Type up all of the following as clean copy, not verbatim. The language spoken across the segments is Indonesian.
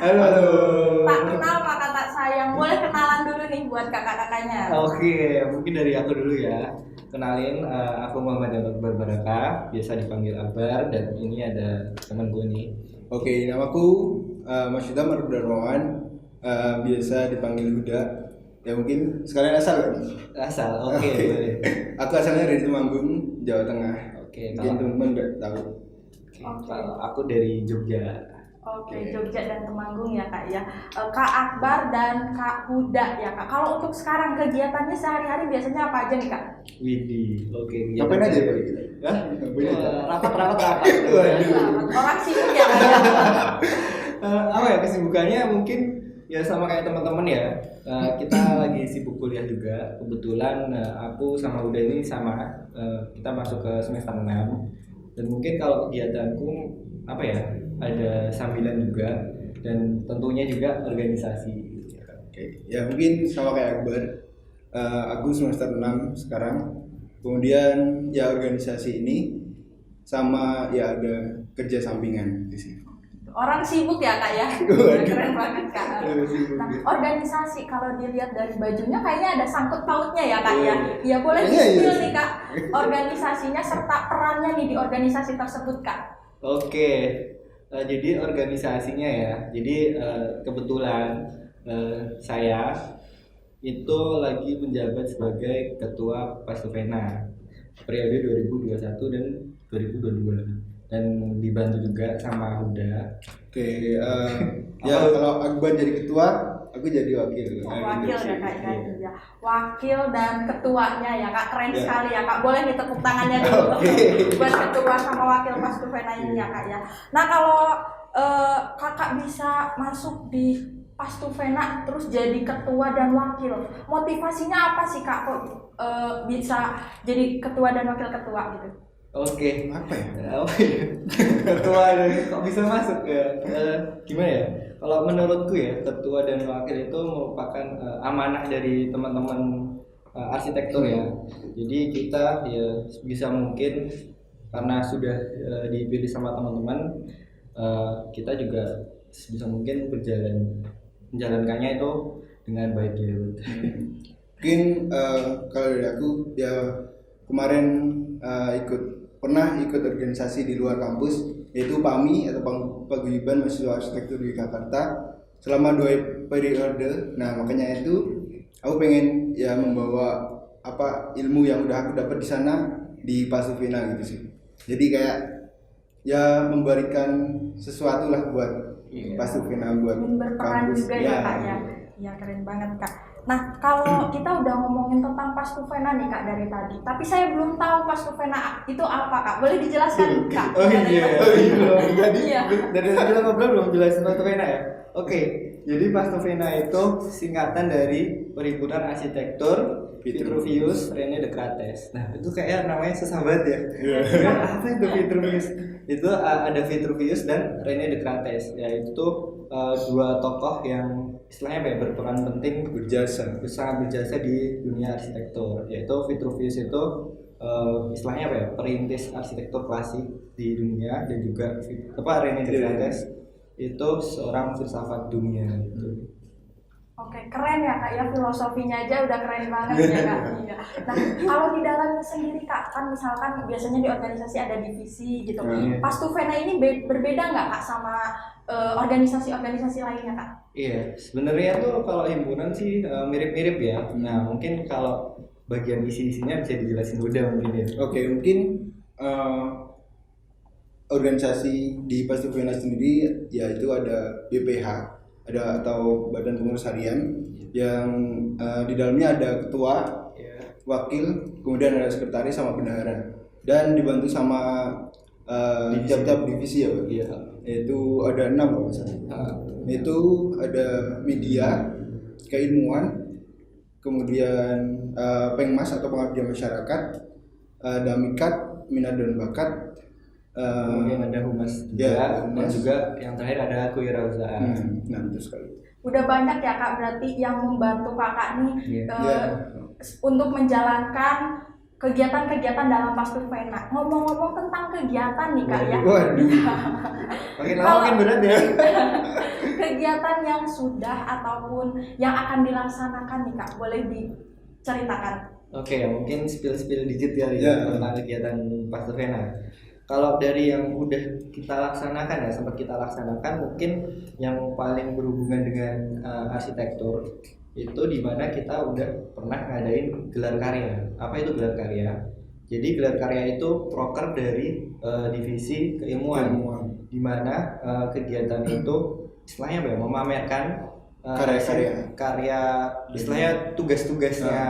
Halo. Tak kenal kakak tak sayang. Boleh kenalan dulu nih buat kakak-kakaknya. Oke, mungkin dari aku dulu ya. Kenalin, aku Muhammad Akbar Baraka, biasa dipanggil Akbar, dan ini ada teman gue nih. Oke, namaku Mas Yuda Mardarmawan, biasa dipanggil Huda. Ya mungkin sekalian asal kan? Asal, oke, boleh. Aku asalnya dari Temanggung, Jawa Tengah. Oke, Mungkin teman-teman udah tahu. kalau aku dari Jogja. Oke, Jogja dan Temanggung ya kak ya. Kak Akbar dan Kak Huda ya kak. Kalau untuk sekarang kegiatannya sehari-hari biasanya apa aja nih kak? Widih, oke. Ngapain aja Pak kita? Hah? Ngapain aja? Rapat. Orang sibuk ya kak ya. Apa ya kesibukannya mungkin ya sama kayak teman-teman ya. Kita lagi sibuk kuliah juga. Kebetulan aku sama Uda ini sama. Kita masuk ke semester 6. Dan mungkin kalau kegiatanku apa ya? Ada sambilan juga dan tentunya juga organisasi. Oke, ya mungkin sama kayak Akbar. Aku semester 6 sekarang. Kemudian ya organisasi ini sama ya ada kerja sampingan di sini. Orang sibuk ya kak ya. Waduh. Keren banget kak. Nah, organisasi kalau dilihat dari bajunya kayaknya ada sangkut pautnya ya kak ya. Ya boleh Iya, iya. di-spill nih kak. Organisasinya serta perannya nih di organisasi tersebut kak. Oke, jadi organisasinya ya. Jadi kebetulan saya itu lagi menjabat sebagai ketua Pastufena periode 2021 dan 2022 dan dibantu juga sama Huda. Oke, ya kalau Akbar jadi ketua, aku jadi wakil. Wakil gitu ya sih. kak ya. Wakil dan ketuanya ya kak, keren Ya. sekali ya kak. Boleh nih tepuk tangannya dulu buat ketua sama wakil Pastufena ini ya kak ya. Nah kalau kakak bisa masuk di Pastufena terus jadi ketua dan wakil, motivasinya apa sih kak kok bisa jadi ketua dan wakil ketua gitu? Oke, Apa ya? apa ya? Ketua dan kok bisa masuk ya? Gimana ya? Kalau menurutku ya, ketua dan wakil itu merupakan amanah dari teman-teman arsitektur ya. Jadi kita ya bisa mungkin karena sudah dipilih sama teman-teman, kita juga bisa mungkin menjalankannya itu dengan baik ya. Mungkin kalau dari aku ya kemarin pernah ikut organisasi di luar kampus yaitu PAMI atau Paguyuban Mahasiswa Arsitektur di Jakarta selama 2 periode. Nah makanya itu aku pengen ya membawa apa ilmu yang udah aku dapat di sana di Pastufena gitu sih. Jadi kayak ya memberikan sesuatu lah buat Pastufena buat Berperan kampus. juga ya kak ya. Ya keren banget kak. Nah kalau kita udah ngomongin tentang Pastufena nih kak dari tadi, tapi saya belum tahu Pastufena itu apa kak. Boleh dijelaskan kak? Oh iya. Jadi Iya. Dari tadi kita ngobrol belum jelasin Pastufena ya? Oke, jadi Pastufena itu singkatan dari Perhimpunan Arsitektur Vitruvius Rene Descartes. Nah, itu kayak namanya susah banget ya. Nah, apa itu Vitruvius? Itu ada Vitruvius dan Rene Descartes. Yaitu dua tokoh yang istilahnya apa ya, berperan penting sangat berjasa di dunia arsitektur. Yaitu Vitruvius itu istilahnya apa ya, perintis arsitektur klasik di dunia, dan juga Rene Descartes itu seorang filsafat dunia gitu. Oke, keren ya kak ya, filosofinya aja udah keren banget ya kak. Iya. Nah kalau di dalamnya sendiri kak, kan misalkan biasanya di organisasi ada divisi gitu. Pastufena ini berbeda nggak kak sama organisasi-organisasi lainnya kak? Iya, sebenarnya tuh kalau himpunan sih mirip-mirip ya. Nah, mungkin kalau bagian isi-isinya bisa dijelasin udah mungkin ya. Oke, mungkin organisasi di Pastufena sendiri yaitu ada BPH, ada atau Badan Pengurus Harian yang di dalamnya ada ketua, wakil, kemudian ada sekretaris sama bendahara, dan dibantu sama tiap-tiap divisi ya, Pak? Iya. Yaitu ada 6 kalau nggak salah. Itu ada media, keilmuan, kemudian Pengmas atau pengabdian masyarakat, ada Mikat, minat dan bakat, kemudian ada humas juga, ya, dan juga yang terakhir ada kewirausahaan. Nah betul sekali. Udah banyak ya kak berarti yang membantu kakak nih Iya. untuk menjalankan kegiatan-kegiatan dalam Pastufena. Ngomong-ngomong tentang kegiatan nih Kak ya. Waduh. Makin lama makin berat ya. Kegiatan yang sudah ataupun yang akan dilaksanakan nih Kak, boleh diceritakan. Oke, mungkin spill dikit ya Ya. tentang kegiatan Pastufena. Kalau dari yang udah kita laksanakan ya, sempat kita laksanakan, mungkin yang paling berhubungan dengan arsitektur itu di mana kita udah pernah ngadain gelar karya. Apa itu gelar karya? Jadi gelar karya itu proker dari divisi keilmuan, di mana kegiatan itu istilahnya apa ya, memamerkan karya, istilahnya tugas-tugasnya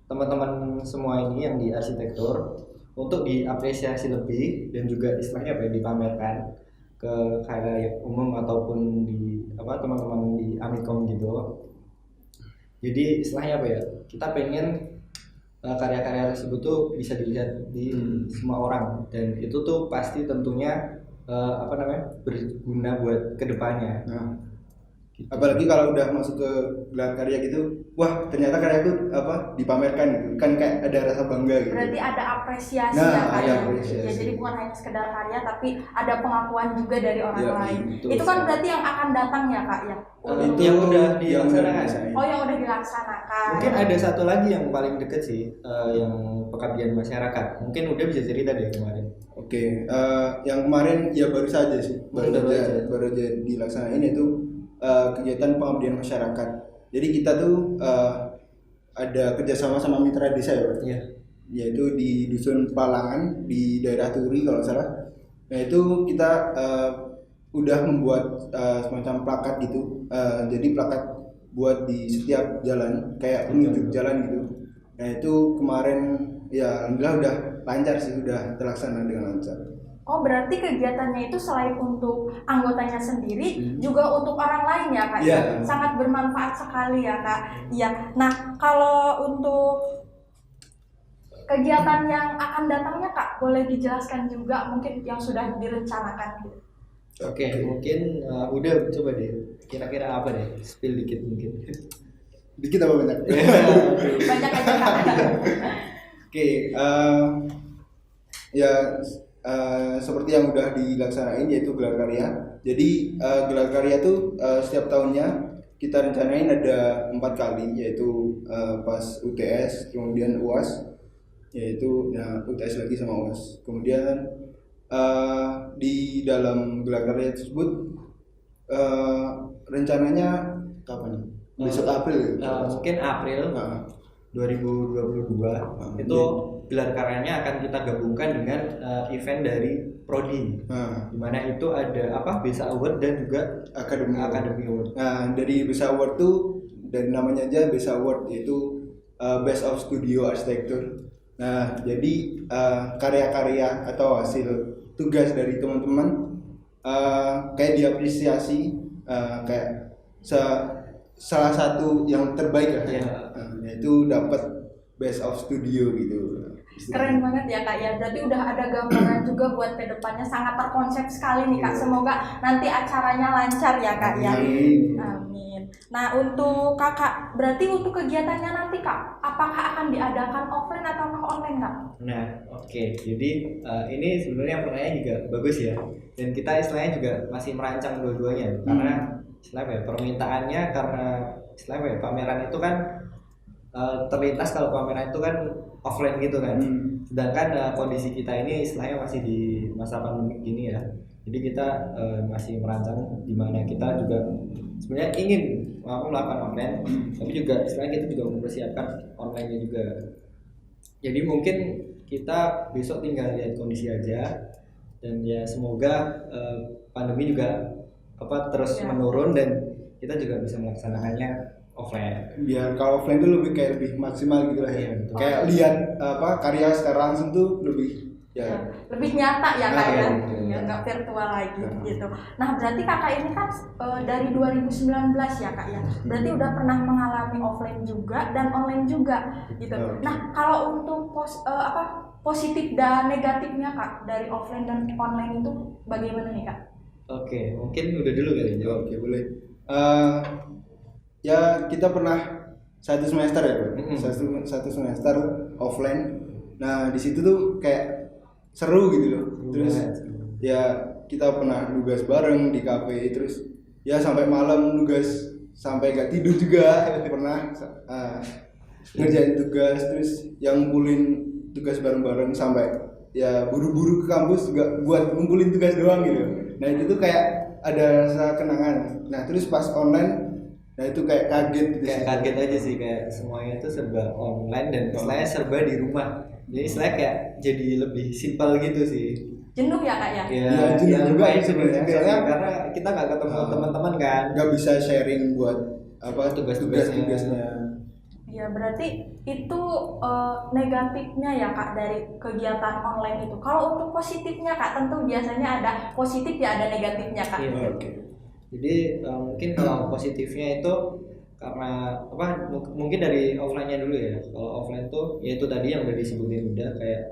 teman-teman semua ini yang di arsitektur untuk diapresiasi lebih dan juga istilahnya apa ya, dipamerkan ke karya umum ataupun di teman-teman di Amikom gitu. Jadi istilahnya apa ya, kita pengen karya-karya tersebut tuh bisa dilihat di semua orang, dan itu tuh pasti tentunya berguna buat kedepannya. Nah, apalagi kalau udah masuk ke gelar karya gitu, wah ternyata karyaku dipamerkan gitu, kan kayak ada rasa bangga gitu. Berarti ada apresiasi Nah, ya Kak ada ya. apresiasi. Ya, jadi bukan hanya sekedar karya tapi ada pengakuan juga dari orang Ya, lain. betul Itu kan sekali. berarti yang akan datang ya Kak ya. Itu yang udah dilaksanakan. Oh, yang udah dilaksanakan. Mungkin ada satu lagi yang paling deket sih, yang pengabdian masyarakat. Mungkin udah bisa cerita deh kemarin. Oke, yang kemarin ya baru saja sih, baru aja dilaksanain itu kegiatan pengabdian masyarakat. Jadi kita tuh ada kerjasama sama mitra desa ya, Pak? Iya. Yaitu di dusun Palangan di daerah Turi kalau nggak salah. Nah itu kita udah membuat semacam plakat gitu. Jadi plakat buat di setiap jalan kayak penunjuk jalan gitu. Nah itu kemarin ya alhamdulillah udah lancar sih, udah terlaksana dengan lancar. Oh, berarti kegiatannya itu selain untuk anggotanya sendiri juga untuk orang lain ya Kak. Iya. Sangat bermanfaat sekali ya Kak. Iya. Nah, kalau untuk kegiatan yang akan datangnya Kak, boleh dijelaskan juga mungkin yang sudah direncanakan gitu. Oke, mungkin udah coba deh. Kira-kira apa deh? Spill dikit mungkin. Dikit apa banyak? Banyak aja Kak. Oke, seperti yang udah dilaksanain yaitu gelar karya. Jadi gelar karya tuh setiap tahunnya kita rencanain ada 4 kali, yaitu pas UTS, kemudian UAS, yaitu UTS lagi sama UAS. Kemudian di dalam gelar karya tersebut rencananya kapan? Besok April ya? Mungkin April 2022 itu gelar karyanya akan kita gabungkan dengan event dari Prodi, di mana itu ada BESA Award dan juga Academy Award. Nah, dari BESA Award tuh dari namanya aja BESA Award, yaitu Best of Studio Architecture. Nah, jadi karya-karya atau hasil tugas dari teman-teman kayak diapresiasi, kayak salah satu yang terbaik lah, yaitu dapat Best of Studio gitu. Keren banget ya Kak ya. Berarti udah ada gambaran juga buat kedepannya, sangat terkonsep sekali nih Kak. Semoga nanti acaranya lancar ya Kak ya. Amin. Nah, untuk Kakak, berarti untuk kegiatannya nanti Kak, apakah akan diadakan offline atau online Kak? Nah, oke. Jadi ini sebenarnya pertanyaannya juga bagus ya. Dan kita istilahnya juga masih merancang dua-duanya, karena istilahnya permintaannya, karena istilahnya pameran itu kan terlintas kalau pameran itu kan offline gitu kan. Sedangkan kondisi kita ini istilahnya masih di masa pandemi gini ya. Jadi kita masih merancang di mana kita juga sebenarnya ingin melakukan online, tapi juga istilahnya kita juga mempersiapkan online-nya juga. Jadi mungkin kita besok tinggal lihat kondisi aja, dan ya semoga pandemi juga terus menurun dan kita juga bisa melaksanakannya offline. Biar kalau offline tuh lebih maksimal gitu lah ya. Betul. Kayak lihat karya secara langsung tuh lebih lebih nyata ya Kak ya. Ya, nggak virtual lagi gitu. Nah, berarti Kakak ini kan dari 2019 ya Kak ya. Berarti udah pernah mengalami offline juga dan online juga gitu. Nah, kalau untuk positif dan negatifnya Kak dari offline dan online itu bagaimana nih Kak? Oke, mungkin udah dulu kali jawab. Oke, boleh. Ya kita pernah satu semester ya Pak. Satu semester offline Nah di situ tuh kayak seru gitu loh. Terus banget. ya kita pernah nugas bareng di kafe, terus ya sampai malam nugas sampai gak tidur juga pernah ngerjain tugas, terus yang ngumpulin tugas bareng-bareng sampai ya buru-buru ke kampus juga buat ngumpulin tugas doang gitu. Nah itu tuh kayak ada rasa kenangan. Nah terus pas online, nah itu kayak kaget gitu. Kayak kaget aja sih, kayak semuanya itu serba online dan istilahnya serba di rumah. Jadi istilahnya kayak jadi lebih simpel gitu sih. Jenuh ya kak ya? Ya, jenuh juga lumayan sebenarnya. juga Soalnya sih, karena kita nggak ketemu teman-teman kan. Nggak bisa sharing buat apa Tugas-tugasnya. tugas-tugasnya. Ya berarti itu negatifnya ya kak dari kegiatan online itu. Kalau untuk positifnya kak, tentu biasanya ada positif ya ada negatifnya kak. Iya. Oke. Jadi mungkin kalau positifnya itu karena apa mungkin dari offline-nya dulu ya. Kalau offline tuh ya itu tadi yang udah disebutin udah kayak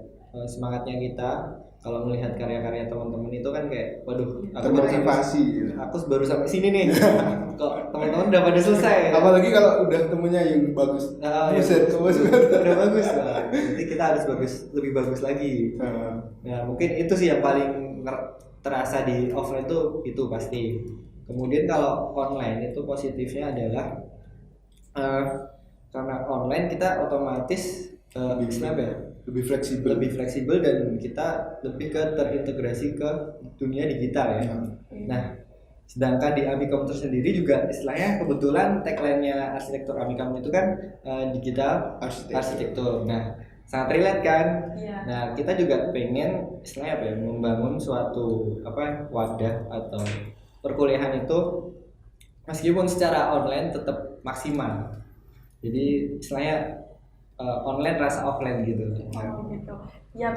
semangatnya kita kalau melihat karya-karya teman-teman itu kan kayak waduh Termotivasi. aku baru sampai sini nih. Kok teman-teman udah pada selesai. Apalagi kalau udah temunya yang bagus. Ya, Buset, udah bagus lah. Jadi kita harus lebih bagus lagi. Nah mungkin itu sih yang paling terasa di offline tuh itu pasti. Kemudian kalau online itu positifnya adalah karena online kita otomatis lebih fleksibel dan kita lebih ke terintegrasi ke dunia digital ya. Nah, sedangkan di Amikom sendiri juga istilahnya kebetulan tagline-nya arsitektur Amikom itu kan digital arsitektur. Nah, sangat relate kan. Iya. Nah, kita juga pengen istilahnya apa ya, membangun suatu wadah atau perkuliahan itu meskipun secara online tetap maksimal. Jadi istilahnya online rasa offline gitu. Oh gitu. Ya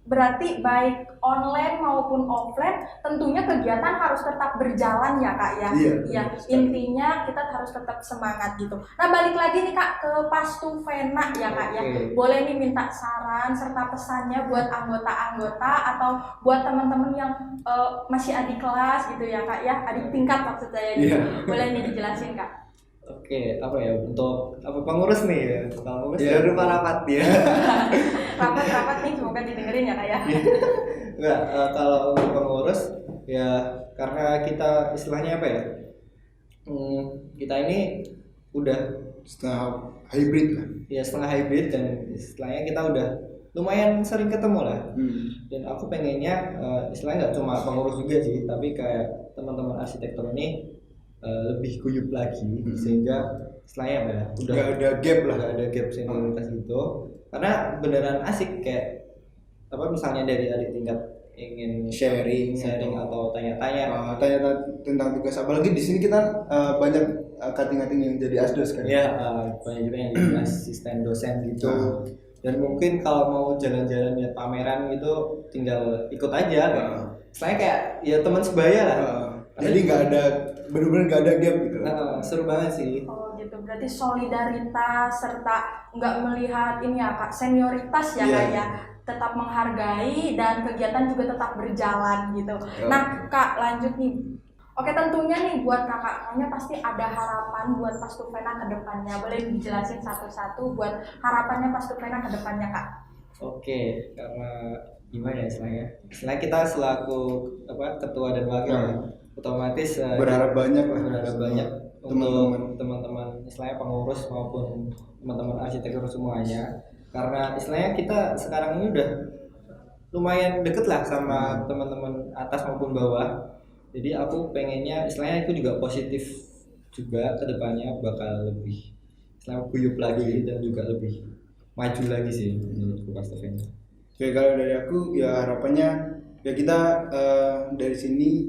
berarti baik online maupun offline tentunya kegiatan harus tetap berjalan ya kak ya. Iya. Intinya kita harus tetap semangat gitu. Nah balik lagi nih kak ke Pastufena ya kak ya. Oke. Boleh nih minta saran serta pesannya buat anggota-anggota atau buat teman-teman yang masih adik kelas gitu ya kak ya, adik tingkat maksud saya gitu. Boleh nih dijelasin kak. Oke, apa ya untuk pengurus nih ya? Pengurus Iya. jangan lupa rapat ya. Rapat-rapat nih semoga didengerin ya kak ya. Enggak, kalau untuk pengurus ya karena kita istilahnya apa ya? Kita ini udah Setengah hybrid lah. ya setengah hybrid dan istilahnya kita udah lumayan sering ketemu lah. Dan aku pengennya istilahnya nggak cuma pengurus juga sih, tapi kayak teman-teman arsitektur ini lebih guyup lagi sehingga istilahnya apa ya? Udah Nggak ada gap lah. nggak ada gap senioritas gitu. Karena beneran asik kayak apa misalnya dari adik tingkat ingin Sharing atau tanya-tanya. tanya tentang tugas, apalagi di sini kita banyak cutting-cutting yang jadi asdos kan. Ya banyak juga yang jadi asisten dosen gitu. Dan mungkin kalau mau jalan-jalan ya pameran gitu tinggal ikut aja kayak. Saya kayak ya teman sebaya lah. Jadi nggak ada, benar-benar nggak ada gap gitu. Seru banget sih. Oh gitu, berarti solidaritas serta nggak melihat ini ya kak, senioritas ya kak ya, tetap menghargai dan kegiatan juga tetap berjalan gitu. Nah kak lanjut nih, oke tentunya nih buat kakaknya pasti ada harapan buat Pastufena ke depannya, boleh dijelasin satu-satu buat harapannya Pastufena ke depannya kak? Oke, karena gimana ya istilahnya? Istilahnya kita selaku ketua dan wakil ya, otomatis Berharap banyak lah. berharap banyak untuk teman-teman istilahnya pengurus maupun teman-teman arsitektur semuanya, karena istilahnya kita sekarang ini udah lumayan deket lah sama teman-teman atas maupun bawah. Jadi aku pengennya istilahnya itu juga positif juga, kedepannya bakal lebih istilahnya guyup lagi dan juga lebih maju lagi sih menurutku Pastufena. Oke, kalau dari aku ya harapannya ya kita dari sini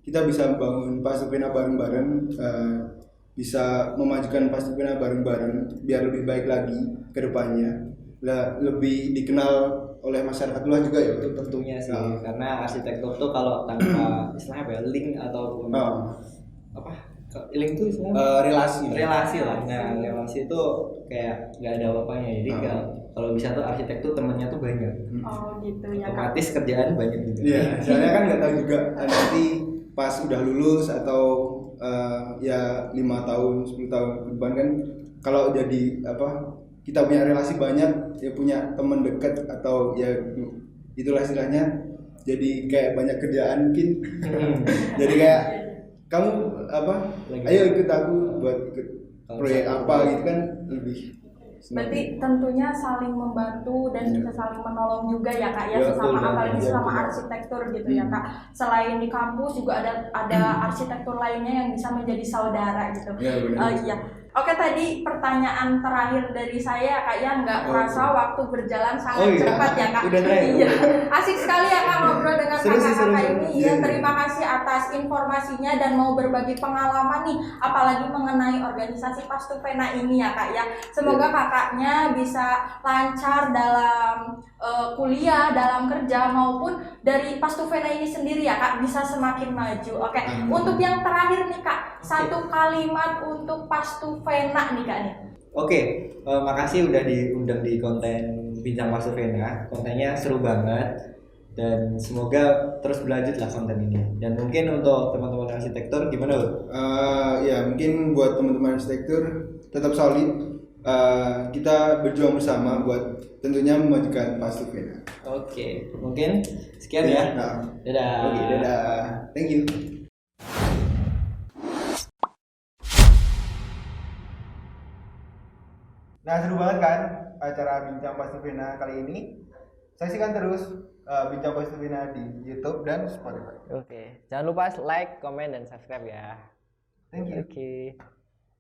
kita bisa bangun Pastufena bareng-bareng, bisa memajukan Pastufena bareng-bareng biar lebih baik lagi ke depannya, lebih dikenal oleh masyarakat luas juga ya. Itu tentunya sih, karena arsitektur tuh kalau tanpa istilahnya apa ya, link atau link itu istilahnya relasi lah. Nah relasi itu kayak nggak ada apa-apanya, jadi kalau bisa tuh arsitektur temennya tuh banyak. Oh gitu ya kak. Otomatis kerjaan banyak juga. Iya, soalnya kan nggak tahu juga nanti pas udah lulus atau ya 5 tahun 10 tahun ke depan kan, kalau jadi kita punya relasi banyak, ya punya teman dekat atau ya itulah istilahnya. Jadi kayak banyak kerjaan mungkin. Jadi kayak kamu apa? Ayo ikut aku buat ikut proyek apa gitu kan lebih. Berarti tentunya saling membantu dan bisa saling menolong juga ya kak ya, Ya, sesama betul, apalagi ya, selama betul. arsitektur gitu ya kak. Selain di kampus juga ada arsitektur lainnya yang bisa menjadi saudara gitu. Ya, benar. Iya. Oke, tadi pertanyaan terakhir dari saya kak ya, nggak kerasa waktu berjalan sangat cepat ya kak. Udah naik. Iya. Asik sekali ya kak ngobrol dengan Seru sih, kakak-kakak seru. ini. Iya, Ya, iya. terima kasih atas informasinya dan mau berbagi pengalaman nih, apalagi mengenai organisasi Pastufena ini ya kak ya. Semoga kakaknya bisa lancar dalam kuliah, dalam kerja maupun dari Pastufena ini sendiri ya kak bisa semakin maju. Oke, untuk yang terakhir nih kak, satu kalimat untuk Pastufena nih kak nih. Oke, makasih udah diundang di konten Bincang Pastufena. Kontennya seru banget dan semoga terus berlanjut lah konten ini. Dan mungkin untuk teman-teman arsitektur gimana, Bro? Ya mungkin buat teman-teman arsitektur tetap solid. Kita berjuang bersama buat tentunya memajukan Pastufena. Oke, mungkin sekian ya. Nah, Dadah. oke, dadah. Thank you. Nah, seru banget kan acara Bincang Pastufena kali ini. Saksikan terus Bincang Pastufena di YouTube dan Spotify. Oke, jangan lupa like, comment, dan subscribe ya. Thank you. Oke.